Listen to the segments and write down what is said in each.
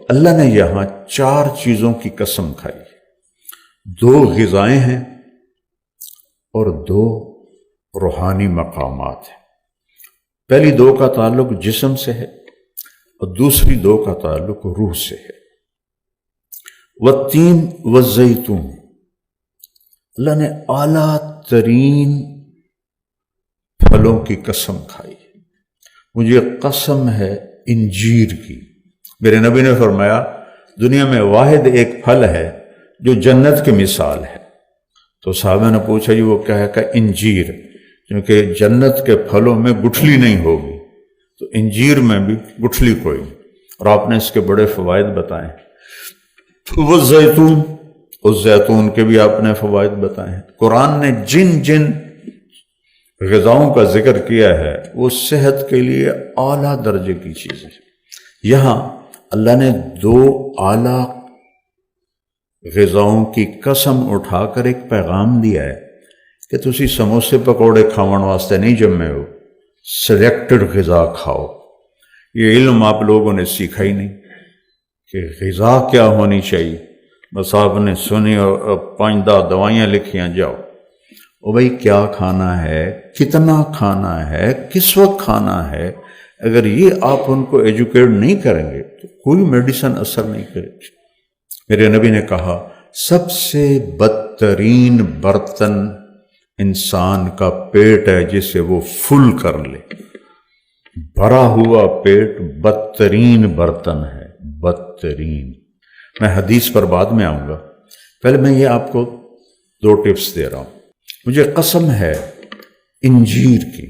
اللہ نے یہاں 4 چیزوں کی قسم کھائی، 2 غذائیں ہیں اور 2 روحانی مقامات ہیں۔ پہلی 2 کا تعلق جسم سے ہے اور دوسری 2 کا تعلق روح سے ہے۔ والتین والزیتون، اللہ نے اعلیٰ ترین پھلوں کی قسم کھائی۔ مجھے قسم ہے انجیر کی۔ میرے نبی نے فرمایا دنیا میں واحد ایک پھل ہے جو جنت کی مثال ہے۔ تو صحابہ نے پوچھا جی وہ کیا ہے؟ کہ انجیر، کیونکہ جنت کے پھلوں میں گٹھلی نہیں ہوگی، تو انجیر میں بھی گٹھلی کوئی نہیں، اور آپ نے اس کے بڑے فوائد بتائے۔ وہ زیتون، اس زیتون کے بھی آپ نے فوائد بتائے ہیں۔ قرآن نے جن جن غذاؤں کا ذکر کیا ہے وہ صحت کے لیے اعلیٰ درجے کی چیزیں ہیں۔ یہاں اللہ نے 2 اعلیٰ غذاؤں کی قسم اٹھا کر ایک پیغام دیا ہے کہ تسی سموسے پکوڑے کھاون واسطے نہیں جمے ہو، سلیکٹڈ غذا کھاؤ۔ یہ علم آپ لوگوں نے سیکھا ہی نہیں کہ غذا کیا ہونی چاہیے، بس آپ نے سنی اور 5-10 دوائیاں لکھیاں جاؤ۔ او بھائی کیا کھانا ہے، کتنا کھانا ہے، کس وقت کھانا ہے، اگر یہ آپ ان کو ایجوکیٹ نہیں کریں گے تو کوئی میڈیسن اثر نہیں کرے گی۔ میرے نبی نے کہا سب سے بدترین برتن انسان کا پیٹ ہے جسے وہ فل کر لے۔ بھرا ہوا پیٹ بدترین برتن ہے، بدترین۔ میں حدیث پر بعد میں آؤں گا، پہلے میں یہ آپ کو 2 ٹپس دے رہا ہوں۔ مجھے قسم ہے انجیر کی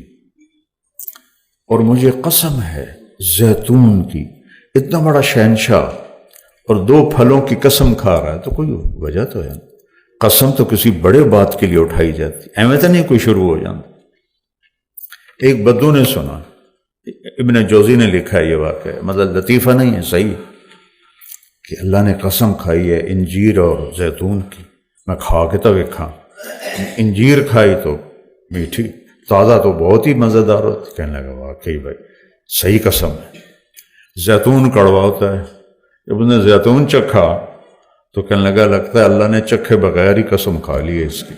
اور مجھے قسم ہے زیتون کی۔ اتنا بڑا شہنشاہ اور 2 پھلوں کی قسم کھا رہا ہے تو کوئی وجہ تو ہے۔ قسم تو کسی بڑے بات کے لیے اٹھائی جاتی، ایویں تو نہیں کوئی شروع ہو جاتا۔ ایک بدو نے سنا، ابن جوزی نے لکھا ہے یہ واقعہ، مطلب لطیفہ نہیں ہے، صحیح، کہ اللہ نے قسم کھائی ہے انجیر اور زیتون کی۔ میں کھا کے تو دیکھا، انجیر کھائی تو میٹھی، تازہ تو بہت ہی مزیدار ہوتی۔ کہنے لگا واقعی بھائی صحیح قسم ہے۔ زیتون کڑوا ہوتا ہے، جب انہیں زیتون چکھا تو کہنے لگا لگتا ہے اللہ نے چکھے بغیر ہی قسم کھا لی ہے اس کی۔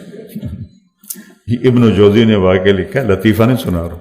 ابن جوزی نے واقعہ لکھا ہے، لطیفہ نہیں سنا رہا۔